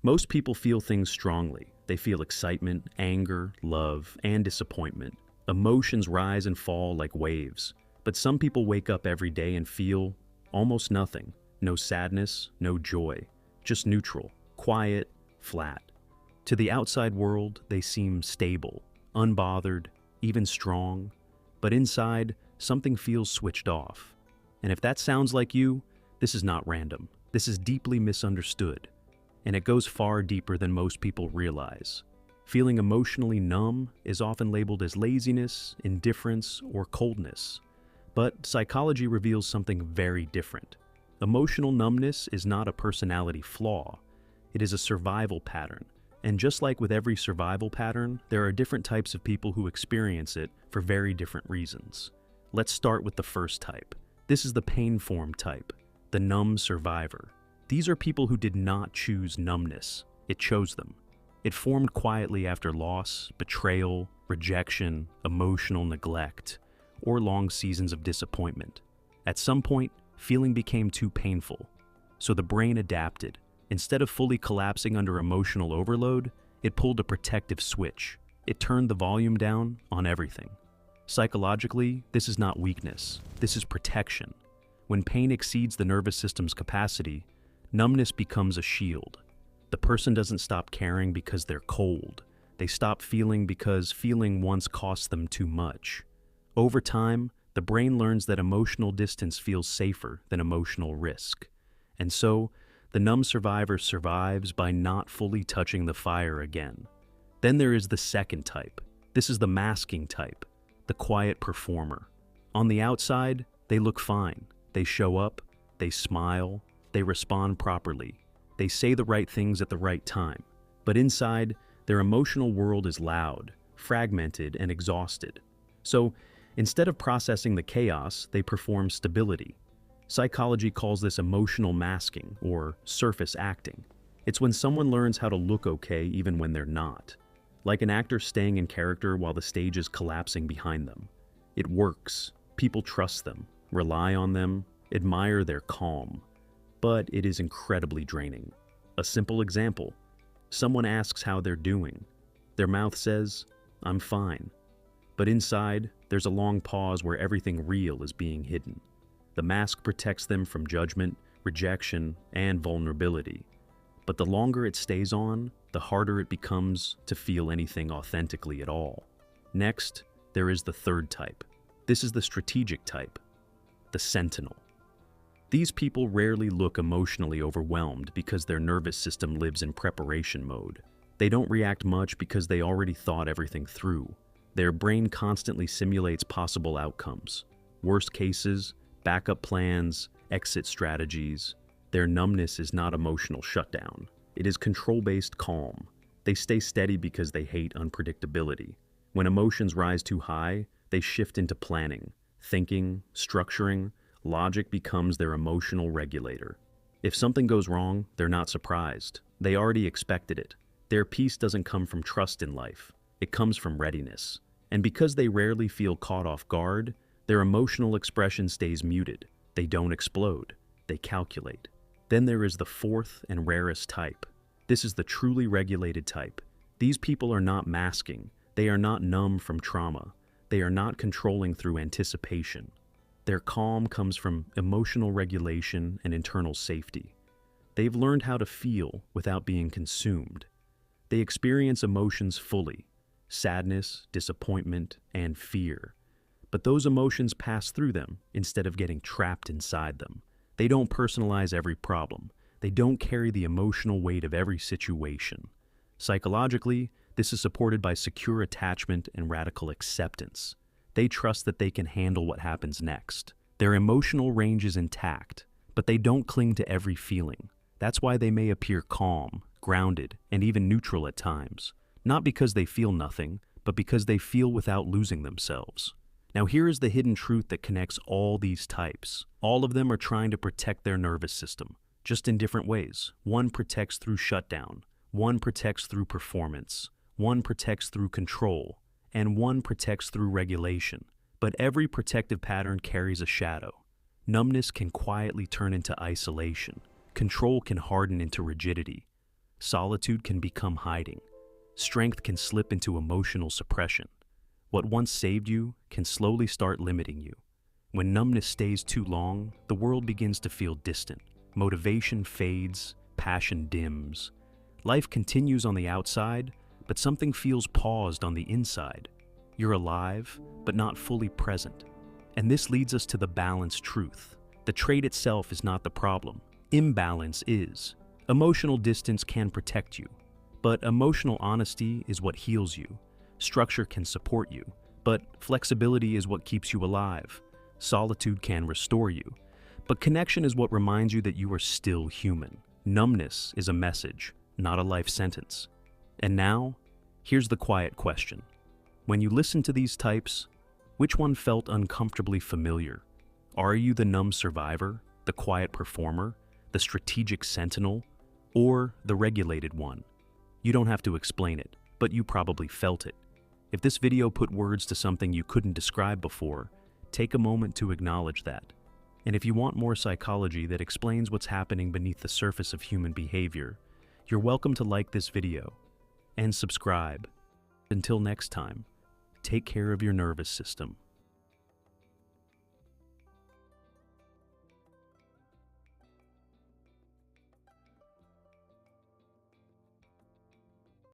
Most people feel things strongly. They feel excitement, anger, love, and disappointment. Emotions rise and fall like waves. But some people wake up every day and feel almost nothing. No sadness, no joy. Just neutral, quiet, flat. To the outside world, they seem stable, unbothered, even strong. But inside, something feels switched off. And if that sounds like you, this is not random. This is deeply misunderstood. And it goes far deeper than most people realize. Feeling emotionally numb is often labeled as laziness, indifference, or coldness. But psychology reveals something very different. Emotional numbness is not a personality flaw. It is a survival pattern. And just like with every survival pattern, there are different types of people who experience it for very different reasons. Let's start with the first type. This is the pain form type, the numb survivor. These are people who did not choose numbness. It chose them. It formed quietly after loss, betrayal, rejection, emotional neglect, or long seasons of disappointment. At some point, feeling became too painful, so the brain adapted. Instead of fully collapsing under emotional overload, it pulled a protective switch. It turned the volume down on everything. Psychologically, this is not weakness. This is protection. When pain exceeds the nervous system's capacity, numbness becomes a shield. The person doesn't stop caring because they're cold. They stop feeling because feeling once cost them too much. Over time, the brain learns that emotional distance feels safer than emotional risk. And so, the numb survivor survives by not fully touching the fire again. Then there is the second type. This is the masking type, the quiet performer. On the outside, they look fine. They show up, they smile, they respond properly. They say the right things at the right time. But inside, their emotional world is loud, fragmented, and exhausted. So, instead of processing the chaos, they perform stability. Psychology calls this emotional masking, or surface acting. It's when someone learns how to look okay even when they're not. Like an actor staying in character while the stage is collapsing behind them. It works. People trust them, rely on them, admire their calm. But it is incredibly draining. A simple example. Someone asks how they're doing. Their mouth says, "I'm fine." But inside, there's a long pause where everything real is being hidden. The mask protects them from judgment, rejection, and vulnerability. But the longer it stays on, the harder it becomes to feel anything authentically at all. Next, there is the third type. This is the strategic type, the sentinel. These people rarely look emotionally overwhelmed because their nervous system lives in preparation mode. They don't react much because they already thought everything through. Their brain constantly simulates possible outcomes. Worst cases, backup plans, exit strategies. Their numbness is not emotional shutdown. It is control-based calm. They stay steady because they hate unpredictability. When emotions rise too high, they shift into planning, thinking, structuring. Logic becomes their emotional regulator. If something goes wrong, they're not surprised. They already expected it. Their peace doesn't come from trust in life. It comes from readiness. And because they rarely feel caught off guard, their emotional expression stays muted. They don't explode. They calculate. Then there is the fourth and rarest type. This is the truly regulated type. These people are not masking. They are not numb from trauma. They are not controlling through anticipation. Their calm comes from emotional regulation and internal safety. They've learned how to feel without being consumed. They experience emotions fully: sadness, disappointment, and fear. But those emotions pass through them instead of getting trapped inside them. They don't personalize every problem. They don't carry the emotional weight of every situation. Psychologically, this is supported by secure attachment and radical acceptance. They trust that they can handle what happens next. Their emotional range is intact, but they don't cling to every feeling. That's why they may appear calm, grounded, and even neutral at times. Not because they feel nothing, but because they feel without losing themselves. Now here is the hidden truth that connects all these types. All of them are trying to protect their nervous system, just in different ways. One protects through shutdown, one protects through performance, one protects through control, and one protects through regulation. But every protective pattern carries a shadow. Numbness can quietly turn into isolation. Control can harden into rigidity. Solitude can become hiding. Strength can slip into emotional suppression. What once saved you can slowly start limiting you. When numbness stays too long, the world begins to feel distant. Motivation fades, passion dims. Life continues on the outside, but something feels paused on the inside. You're alive, but not fully present. And this leads us to the balanced truth. The trait itself is not the problem. Imbalance is. Emotional distance can protect you, but emotional honesty is what heals you. Structure can support you, but flexibility is what keeps you alive. Solitude can restore you, but connection is what reminds you that you are still human. Numbness is a message, not a life sentence. And now, here's the quiet question. When you listen to these types, which one felt uncomfortably familiar? Are you the numb survivor, the quiet performer, the strategic sentinel, or the regulated one? You don't have to explain it, but you probably felt it. If this video put words to something you couldn't describe before, take a moment to acknowledge that. And if you want more psychology that explains what's happening beneath the surface of human behavior, you're welcome to like this video and subscribe. Until next time, take care of your nervous system.